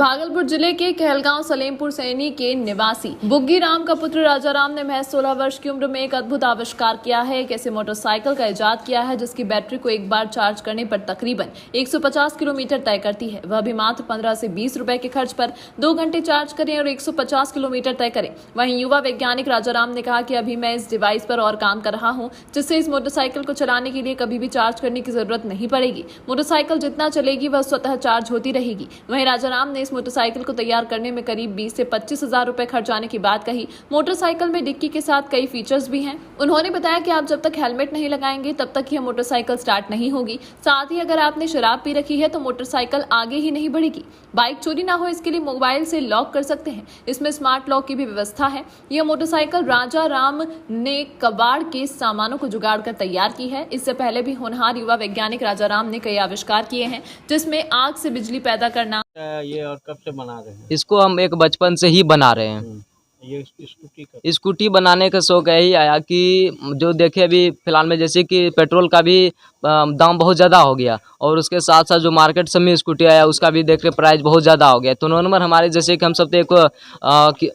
भागलपुर जिले के कहलगांव सलेमपुर सैनी के निवासी बुग्गी राम का पुत्र राजा राम ने महज 16 वर्ष की उम्र में एक अद्भुत आविष्कार किया है। एक ऐसे मोटरसाइकिल का इजाद किया है जिसकी बैटरी को एक बार चार्ज करने पर तकरीबन 150 किलोमीटर तय करती है। वह भी मात्र 15 से 20 रुपए के खर्च पर 2 घंटे चार्ज करें और 150 किलोमीटर तय करें। वहीं युवा वैज्ञानिक राजा राम ने कहा कि अभी मैं इस डिवाइस पर और काम कर रहा हूं, जिससे इस मोटरसाइकिल को चलाने के लिए कभी भी चार्ज करने की जरूरत नहीं पड़ेगी। मोटरसाइकिल जितना चलेगी वह स्वतः चार्ज होती रहेगी। वहीं राजा राम ने इस मोटरसाइकिल को तैयार करने में करीब 20 से 25 हजार रुपए खर्च आने की बात कही। मोटरसाइकिल में डिक्की के साथ कई फीचर्स भी हैं। उन्होंने बताया कि आप जब तक हेलमेट नहीं लगाएंगे तब तक यह मोटरसाइकिल स्टार्ट नहीं होगी। साथ ही अगर आपने शराब पी रखी है तो मोटरसाइकिल आगे ही नहीं बढ़ेगी। बाइक चोरी ना हो इसके लिए मोबाइल से लॉक कर सकते हैं। इसमें स्मार्ट लॉक की भी व्यवस्था है। यह मोटरसाइकिल राजा राम ने कबाड़ के सामानों को जुगाड़ कर तैयार की है। इससे पहले भी होनहार युवा वैज्ञानिक राजा राम ने कई आविष्कार किए हैं, जिसमें आग से बिजली पैदा करना। ये और कब से बना रहे हैं? इसको हम एक बचपन से ही बना रहे हैं। ये स्कूटी बनाने का शौक यही आया कि जो देखे अभी फिलहाल में जैसे कि पेट्रोल का भी दाम बहुत ज़्यादा हो गया और उसके साथ साथ जो मार्केट से में स्कूटी आया उसका भी देख के प्राइस बहुत ज़्यादा हो गया। तो नॉर्मल हमारे जैसे कि हम सब तो एक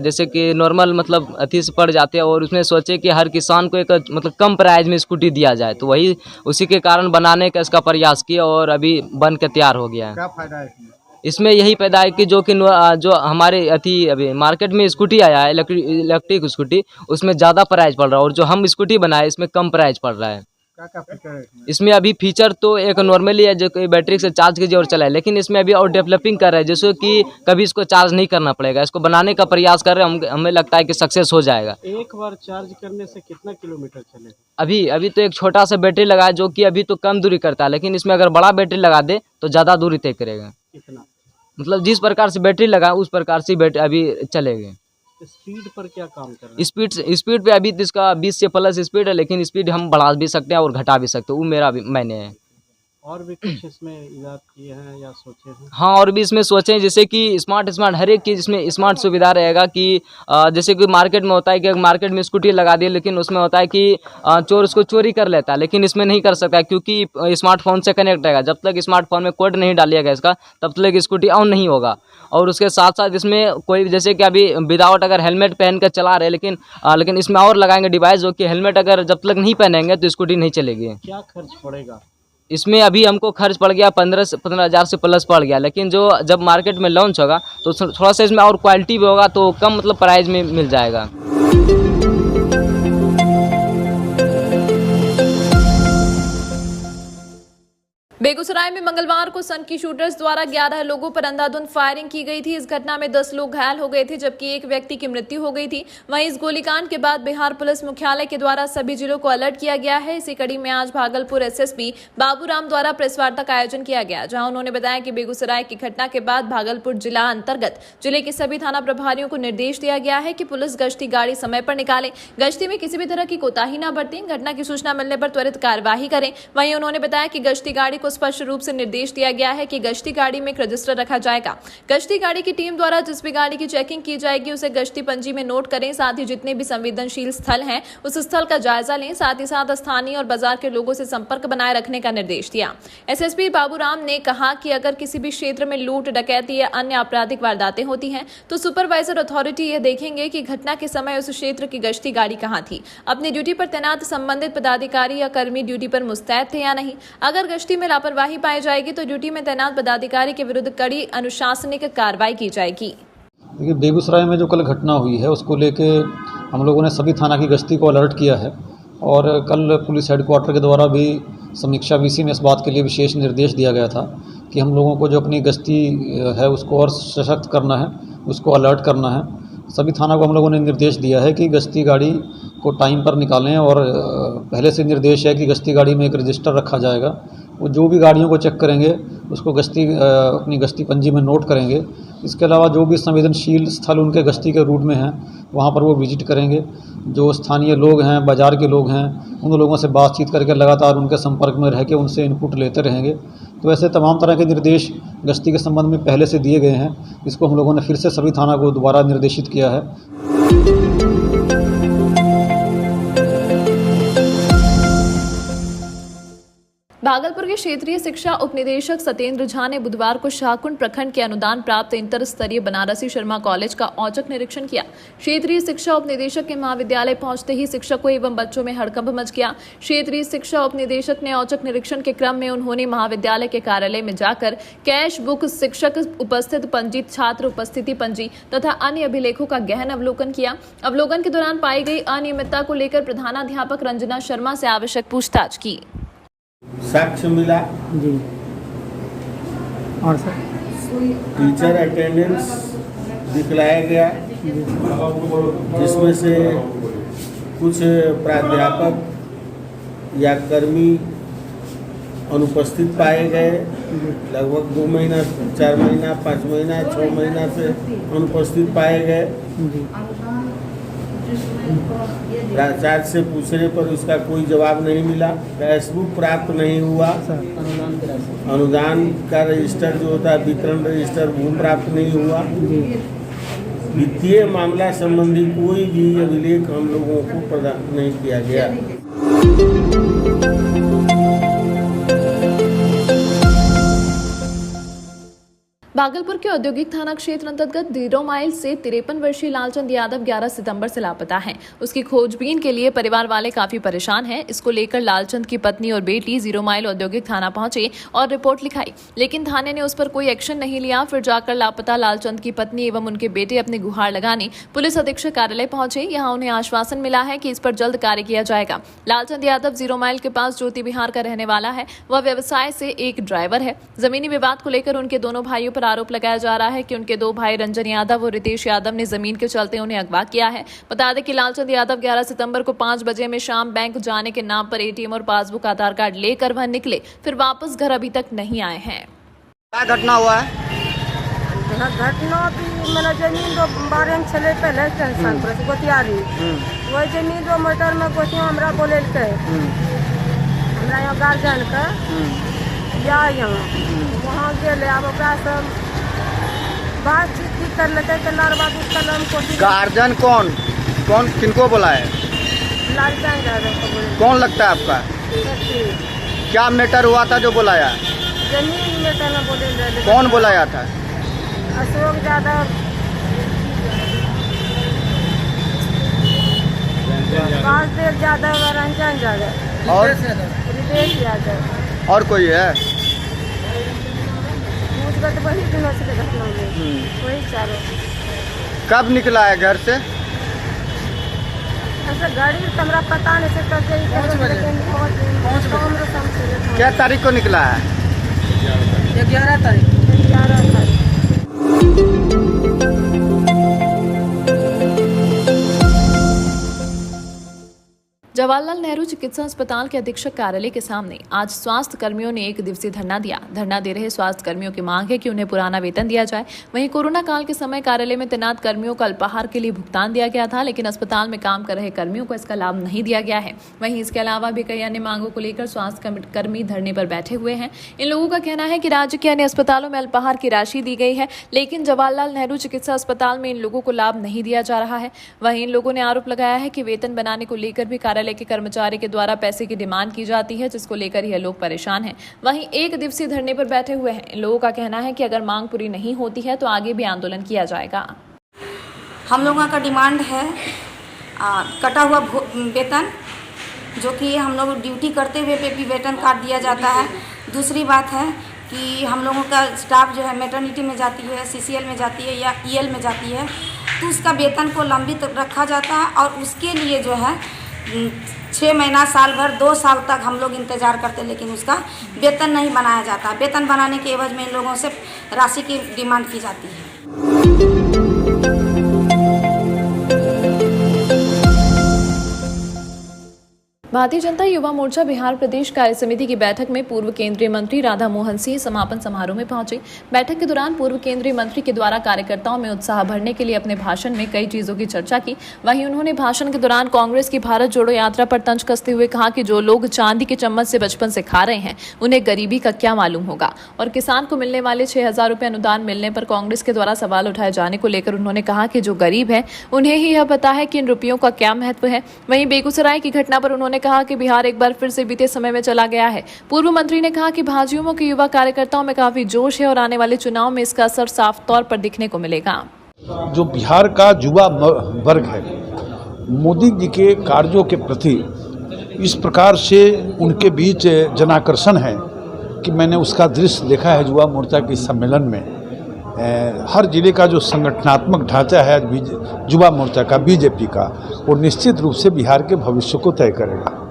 जैसे कि नॉर्मल मतलब अथी से पड़ जाते हैं और उसमें सोचे कि हर किसान को एक मतलब कम प्राइस में स्कूटी दिया जाए, तो वही उसी के कारण बनाने का इसका प्रयास किया और अभी बन के तैयार हो गया है। क्या फायदा है इसमें? इसमें यही पैदा है कि जो हमारे अथी अभी मार्केट में स्कूटी आया है इलेक्ट्रिक स्कूटी, उसमें ज़्यादा प्राइस पड़ रहा है और जो हम स्कूटी बनाए इसमें कम प्राइस पड़ रहा है। क्या फीचर है इसमें? इसमें अभी फीचर तो एक नॉर्मली है जो कि बैटरी से चार्ज कीजिए और चलाए, लेकिन इसमें अभी और डेवलपिंग कर रहे हैं जैसे कि कभी इसको चार्ज नहीं करना पड़ेगा। इसको बनाने का प्रयास कर रहे हैं, हमें लगता है कि सक्सेस हो जाएगा। एक बार चार्ज करने से कितना किलोमीटर चलेगा? अभी तो एक छोटा सा बैटरी लगा है जो कि अभी तो कम दूरी करता है, लेकिन इसमें अगर बड़ा बैटरी लगा दे तो ज़्यादा दूरी तय करेगा। कितना? मतलब जिस प्रकार से बैटरी लगा उस प्रकार से बैटरी अभी चलेगी। स्पीड पर क्या काम कर रहे हैं? स्पीड पे अभी इसका 20 से प्लस स्पीड है, लेकिन स्पीड हम बढ़ा भी सकते हैं और घटा भी सकते हैं, वो मैंने है। और भी कुछ इसमें इजाद किए हैं या सोचे हैं? हाँ, और भी इसमें सोचें जैसे कि स्मार्ट हर एक चीज़ इसमें स्मार्ट सुविधा रहेगा कि जैसे कि मार्केट में होता है कि मार्केट में स्कूटी लगा दी, लेकिन उसमें होता है कि चोर उसको चोरी कर लेता है, लेकिन इसमें नहीं कर सकता क्योंकि स्मार्टफोन से कनेक्ट रहेगा। जब तक स्मार्टफोन में कोड नहीं डालिएगा इसका तब तक स्कूटी ऑन नहीं होगा। और उसके साथ साथ इसमें कोई जैसे कि अभी विदाउट अगर हेलमेट पहन कर चला रहे लेकिन इसमें और लगाएंगे डिवाइस जो कि हेलमेट अगर जब तक नहीं पहनेंगे तो स्कूटी नहीं चलेगी। क्या खर्च पड़ेगा इसमें? अभी हमको खर्च पड़ गया 15 हज़ार से प्लस पड़ गया, लेकिन जो जब मार्केट में लॉन्च होगा तो थोड़ा सा इसमें और क्वालिटी भी होगा तो कम मतलब प्राइस में मिल जाएगा। बेगूसराय में मंगलवार को सनकी शूटर्स द्वारा 11 लोगों पर अंधाधुंध फायरिंग की गई थी। इस घटना में 10 लोग घायल हो गए थे जबकि एक व्यक्ति की मृत्यु हो गई थी। वहीं इस गोलीकांड के बाद बिहार पुलिस मुख्यालय के द्वारा सभी जिलों को अलर्ट किया गया है। इसी कड़ी में आज भागलपुर एसएसपी बाबूराम द्वारा प्रेस वार्ता का आयोजन किया गया, जहां उन्होंने बताया कि बेगूसराय की घटना के बाद भागलपुर जिला अंतर्गत जिले के सभी थाना प्रभारियों को निर्देश दिया गया है कि पुलिस गश्ती गाड़ी समय पर निकालें, गश्ती में किसी भी तरह की कोताही न बरतें, घटना की सूचना मिलने पर त्वरित कार्यवाही करें। वहीं उन्होंने बताया कि गश्ती गाड़ी को स्पष्ट रूप से निर्देश दिया गया है कि गश्ती गाड़ी में एक रजिस्टर रखा जाएगा। गश्ती गाड़ी की टीम द्वारा जिस भी गाड़ी की चेकिंग की जाएगी उसे गश्ती पंजी में नोट करें। साथ ही जितने भी संवेदनशील स्थल हैं उस स्थल का जायजा लें। साथ ही साथ स्थानीय और बाजार के लोगों से संपर्क बनाए रखने का निर्देश दिया। एसएसपी बाबूराम ने कहा कि अगर किसी भी क्षेत्र में लूट, डकैती या अन्य आपराधिक वारदातें होती हैं तो सुपरवाइजर अथॉरिटी यह देखेंगे कि घटना के समय उस क्षेत्र की गश्ती गाड़ी कहां थी, अपनी ड्यूटी पर तैनात संबंधित पदाधिकारी या कर्मी ड्यूटी पर मुस्तैद थे या नहीं। अगर गश्ती में लापरवाही पाई जाएगी तो ड्यूटी में तैनात पदाधिकारी के विरुद्ध कड़ी अनुशासनिक कार्रवाई की जाएगी। देखिए, बेगूसराय में जो कल घटना हुई है उसको लेके हम लोगों ने सभी थाना की गश्ती को अलर्ट किया है और कल पुलिस हेडक्वार्टर के द्वारा भी समीक्षा वीसी में इस बात के लिए विशेष निर्देश दिया गया था कि हम लोगों को जो अपनी गश्ती है उसको और सशक्त करना है, उसको अलर्ट करना है। सभी थाना को हम लोगों ने निर्देश दिया है कि गश्ती गाड़ी को टाइम पर निकालें और पहले से निर्देश है कि गश्ती गाड़ी में एक रजिस्टर रखा जाएगा। वो जो भी गाड़ियों को चेक करेंगे उसको अपनी गश्ती पंजी में नोट करेंगे। इसके अलावा जो भी संवेदनशील स्थल उनके गश्ती के रूट में हैं वहाँ पर वो विजिट करेंगे। जो स्थानीय लोग हैं, बाज़ार के लोग हैं, उन लोगों से बातचीत करके लगातार उनके संपर्क में रह के उनसे इनपुट लेते रहेंगे। तो ऐसे तमाम तरह के निर्देश गश्ती के संबंध में पहले से दिए गए हैं। इसको हम लोगों ने फिर से सभी थाना को दोबारा निर्देशित किया है। भागलपुर के क्षेत्रीय शिक्षा उपनिदेशक सत्येंद्र झा ने बुधवार को शाहकुंड प्रखंड के अनुदान प्राप्त इंटर स्तरीय बनारसी शर्मा कॉलेज का औचक निरीक्षण किया। क्षेत्रीय शिक्षा उपनिदेशक के महाविद्यालय पहुंचते ही शिक्षकों एवं बच्चों में हड़कंप मच गया। क्षेत्रीय शिक्षा उपनिदेशक ने औचक निरीक्षण के क्रम में उन्होंने महाविद्यालय के कार्यालय में जाकर कैश बुक, शिक्षक उपस्थित पंजीत, छात्र उपस्थिति पंजी तथा अन्य अभिलेखों का गहन अवलोकन किया। अवलोकन के दौरान पाई गई अनियमितता को लेकर प्रधानाध्यापक रंजना शर्मा से आवश्यक पूछताछ की। साक्ष्य मिला जी। और सर टीचर अटेंडेंस दिखलाया गया, जिसमें से कुछ प्राध्यापक या कर्मी अनुपस्थित पाए गए। लगभग 2 महीना, 4 महीना, 5 महीना, 6 महीना से अनुपस्थित पाए गए। जी। प्राचार्य से पूछने पर उसका कोई जवाब नहीं मिला। कैश बुक प्राप्त नहीं हुआ। अनुदान का रजिस्टर जो होता है, वितरण रजिस्टर, वो प्राप्त नहीं हुआ। वित्तीय मामला संबंधी कोई भी अभिलेख हम लोगों को प्रदान नहीं किया गया। भागलपुर के औद्योगिक थाना क्षेत्र अंतर्गत 0 माइल से 53 वर्षीय लालचंद यादव 11 सितंबर से लापता है। उसकी खोजबीन के लिए परिवार वाले काफी परेशान हैं। इसको लेकर लालचंद की पत्नी और बेटी 0 माइल औद्योगिक थाना पहुंचे और रिपोर्ट लिखाई, लेकिन थाने ने उस पर कोई एक्शन नहीं लिया। फिर जाकर लापता लालचंद की पत्नी एवं उनके बेटे अपनी गुहार लगाने पुलिस अधीक्षक कार्यालय पहुंचे। यहाँ उन्हें आश्वासन मिला है कि इस पर जल्द कार्य किया जाएगा। लालचंद यादव 0 माइल के पास ज्योति विहार का रहने वाला है। वह व्यवसाय से एक ड्राइवर है। जमीनी विवाद को लेकर उनके दोनों भाइयों पर आरोप लगाया जा रहा है कि उनके 2 भाई रंजन यादव और रितेश यादव ने जमीन के चलते उन्हें अगवा किया है। बता दें कि लालचंद यादव 11 सितंबर को 5 बजे में शाम बैंक जाने के नाम पर एटीएम और पासबुक, आधार कार्ड लेकर वह निकले, फिर वापस घर अभी तक नहीं आए हैं। क्या घटना हुआ है? घटना की मैंने जमीन तो बारे में चले पहले टेंशन पर गोतियारी वही जमीन तो मोटर में गोतिया हमरा बोले हमरा यहाँ गार्जियन का या यहाँ वहाँ गए। अब ओकरा सब बातचीत ठीक कर लेते तो बाद उसका नाम कोशिश। गार्जियन कौन कौन किनको बोला है? लालचंद यादव को बोले। कौन लगता है आपका? क्या मैटर हुआ था जो बुलाया? जमीन मैटर में बोले। कौन बुलाया था? अशोक यादव, वासुदेव यादव, रंजन यादव और रितेश यादव। और कोई है? तो वही दिनों से घटना में वही चारों। कब निकला है घर से? ऐसा गाड़ी तो हमरा पता नहीं से कब गई। क्या तारीख को निकला है? 11 तारीख। जवाहरलाल नेहरू चिकित्सा अस्पताल के अधीक्षक कार्यालय के सामने आज स्वास्थ्य कर्मियों ने 1 दिवसीय धरना दिया। धरना दे रहे स्वास्थ्य कर्मियों की मांग है कि उन्हें पुराना वेतन दिया जाए। वहीं कोरोना काल के समय कार्यालय में तैनात कर्मियों को अल्पाहार के लिए भुगतान दिया गया था, लेकिन अस्पताल में काम कर रहे कर्मियों को इसका लाभ नहीं दिया गया है। वहीं इसके अलावा भी कई अन्य मांगों को लेकर स्वास्थ्य कर्मी धरने पर बैठे हुए हैं। इन लोगों का कहना है कि राज्य के अन्य अस्पतालों में अल्पाहार की राशि दी गई है, लेकिन जवाहरलाल नेहरू चिकित्सा अस्पताल में इन लोगों को लाभ नहीं दिया जा रहा है। वहीं इन लोगों ने आरोप लगाया है कि वेतन बनाने को लेकर भी कार्यालय के कर्मचारी के द्वारा पैसे की डिमांड की जाती है, जिसको लेकर यह लोग परेशान हैं। वहीं 1 दिवसीय धरने पर बैठे हुए हैं। इन लोगों का कहना है कि अगर मांग पूरी नहीं होती है तो आगे भी आंदोलन किया जाएगा। हम लोगों का डिमांड है कटा हुआ वेतन, जो कि हम लोग ड्यूटी करते हुए पे भी वेतन काट दिया जाता है। दूसरी बात है कि हम लोगों का स्टाफ जो है मैटरनिटी में जाती है, CCL में जाती है या EL में जाती है, तो उसका वेतन को लंबित रखा जाता है और उसके लिए जो है 6 महीना, साल भर, 2 साल तक हम लोग इंतज़ार करते, लेकिन उसका वेतन नहीं बनाया जाता। वेतन बनाने के एवज में इन लोगों से राशि की डिमांड की जाती है। भारतीय जनता युवा मोर्चा बिहार प्रदेश कार्य समिति की बैठक में पूर्व केंद्रीय मंत्री राधा मोहन सिंह समापन समारोह में पहुंचे। बैठक के दौरान पूर्व केंद्रीय मंत्री के द्वारा कार्यकर्ताओं में उत्साह भरने के लिए अपने भाषण में कई चीजों की चर्चा की। वहीं उन्होंने भाषण के दौरान कांग्रेस की भारत जोड़ो यात्रा पर तंज कसते हुए कहा कि जो लोग चांदी के चम्मच से बचपन से खा रहे हैं उन्हें गरीबी का क्या मालूम होगा। और किसान को मिलने वाले 6,000 रुपए अनुदान मिलने पर कांग्रेस के द्वारा सवाल उठाए जाने को लेकर उन्होंने कहा कि जो गरीब है उन्हें ही यह पता है कि इन रुपयों का क्या महत्व है। वहीं बेगूसराय की घटना पर उन्होंने कहा कि बिहार एक बार फिर से बीते समय में चला गया है। पूर्व मंत्री ने कहा कि भाजयुमो के युवा कार्यकर्ताओं में काफी जोश है और आने वाले चुनाव में इसका असर साफ तौर पर दिखने को मिलेगा। जो बिहार का युवा वर्ग है, मोदी जी के कार्यों के प्रति इस प्रकार से उनके बीच जनाकर्षण है कि मैंने उसका दृश्य देखा है युवा मोर्चा के सम्मेलन में। हर जिले का जो संगठनात्मक ढांचा है युवा मोर्चा का, बीजेपी का, वो निश्चित रूप से बिहार के भविष्य को तय करेगा।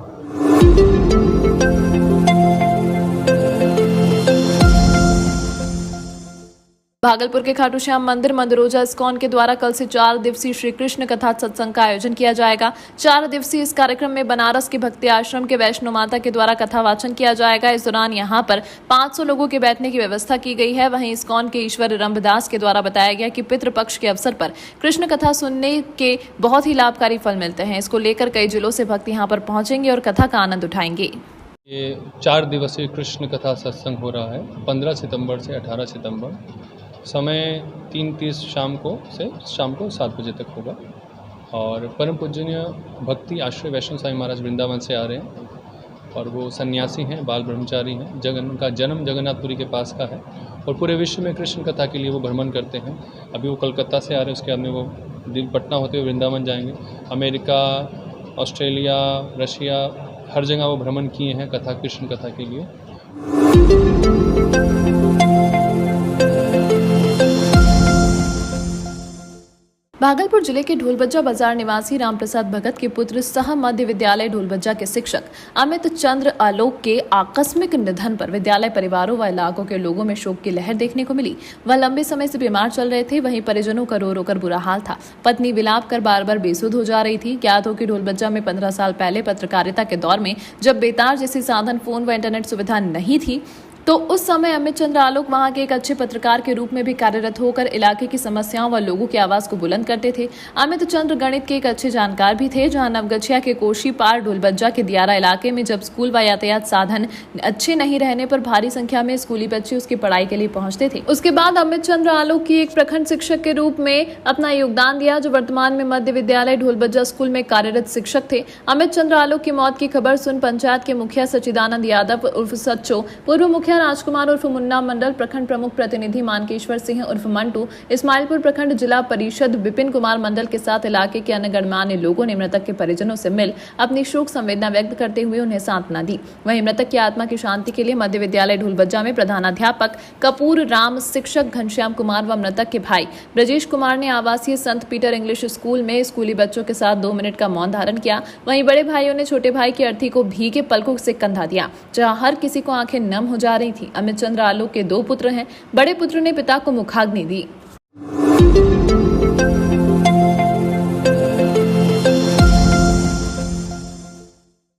भागलपुर के खाटू श्याम मंदिर मंदिरोजा इस्कॉन के द्वारा कल से 4 दिवसीय श्री कृष्ण कथा सत्संग का आयोजन किया जाएगा। 4 दिवसीय इस कार्यक्रम में बनारस के भक्ति आश्रम के वैष्णो माता के द्वारा कथा वाचन किया जाएगा। इस दौरान यहां पर 500 लोगों के बैठने की व्यवस्था की गई है। वहीं इस्कॉन के ईश्वर रंभदास के द्वारा बताया गया कि पितृपक्ष के अवसर पर कृष्ण कथा सुनने के बहुत ही लाभकारी फल मिलते हैं। इसको लेकर कई जिलों से भक्त यहाँ पर पहुंचेंगे और कथा का आनंद उठाएंगे। ये 4 दिवसीय कृष्ण कथा सत्संग हो रहा है 15 सितंबर से 18 सितंबर। समय 3:30 शाम को 7 बजे तक होगा। और परम पूजनीय भक्ति आश्रय वैष्णव साईं महाराज वृंदावन से आ रहे हैं और वो सन्यासी हैं, बाल ब्रह्मचारी हैं। उनका जन्म जगन्नाथपुरी के पास का है और पूरे विश्व में कृष्ण कथा के लिए वो भ्रमण करते हैं। अभी वो कलकत्ता से आ रहे हैं, उसके बाद में वो पटना होते हुए वृंदावन जाएंगे। अमेरिका, ऑस्ट्रेलिया, रशिया, हर जगह वो भ्रमण किए हैं कथा, कृष्ण कथा के लिए। भागलपुर जिले के ढोलबज्जा बाजार निवासी रामप्रसाद भगत के पुत्र सह मध्य विद्यालय ढोलबज्जा के शिक्षक अमित चंद्र आलोक के आकस्मिक निधन पर विद्यालय परिवारों व इलाकों के लोगों में शोक की लहर देखने को मिली। वह लंबे समय से बीमार चल रहे थे, वहीं परिजनों का रो रो कर बुरा हाल था। पत्नी विलाप कर बार बार बेसुध हो जा रही थी। ज्ञात हो कि ढोलबज्जा में 15 साल पहले पत्रकारिता के दौर में जब बेतार जैसी साधन, फोन व इंटरनेट सुविधा नहीं थी, तो उस समय अमित चंद्र आलोक वहां के एक अच्छे पत्रकार के रूप में भी कार्यरत होकर इलाके की समस्याओं व लोगों की आवाज को बुलंद करते थे। अमित चंद्र गणित के एक अच्छे जानकार भी थे। जहां नवगछिया के कोशी पार ढोलबज्जा के दियारा इलाके में जब स्कूल व यातायात साधन अच्छे नहीं रहने पर भारी संख्या में स्कूली बच्चे उसकी पढ़ाई के लिए पहुंचते थे। उसके बाद अमित चंद्र आलोक की एक प्रखंड शिक्षक के रूप में अपना योगदान दिया, जो वर्तमान में मध्य विद्यालय ढोलबज्जा स्कूल में कार्यरत शिक्षक थे। अमित चंद्र आलोक की मौत की खबर सुन पंचायत के मुखिया सचिदानंद यादव उर्फ सच्चो, पूर्व मुखिया राजकुमार उर्फ मुन्ना मंडल, प्रखंड प्रमुख प्रतिनिधि मानकेश्वर सिंह उर्फ मंटू, इस्माइलपुर प्रखंड जिला परिषद विपिन कुमार मंडल के साथ इलाके के अन्य गणमान्य लोगों ने मृतक के परिजनों से मिल अपनी शोक संवेदना व्यक्त करते हुए उन्हें सांत्वना दी। वहीं मृतक की आत्मा की शांति के लिए मध्य विद्यालय ढोलबज्जा में प्रधानाध्यापक कपूर राम, शिक्षक घनश्याम कुमार व मृतक के भाई ब्रजेश कुमार ने आवासीय संत पीटर इंग्लिश स्कूल में स्कूली बच्चों के साथ 2 मिनट का मौन धारण किया। वहीं बड़े भाइयों ने छोटे भाई की अर्थी को भीगे पलकों से कंधा दिया, जहां हर किसी को आंखें नम हो जा रही थी। अमित चंद्र आलोक के 2 पुत्र हैं। बड़े पुत्र ने पिता को मुखाग्नि दी।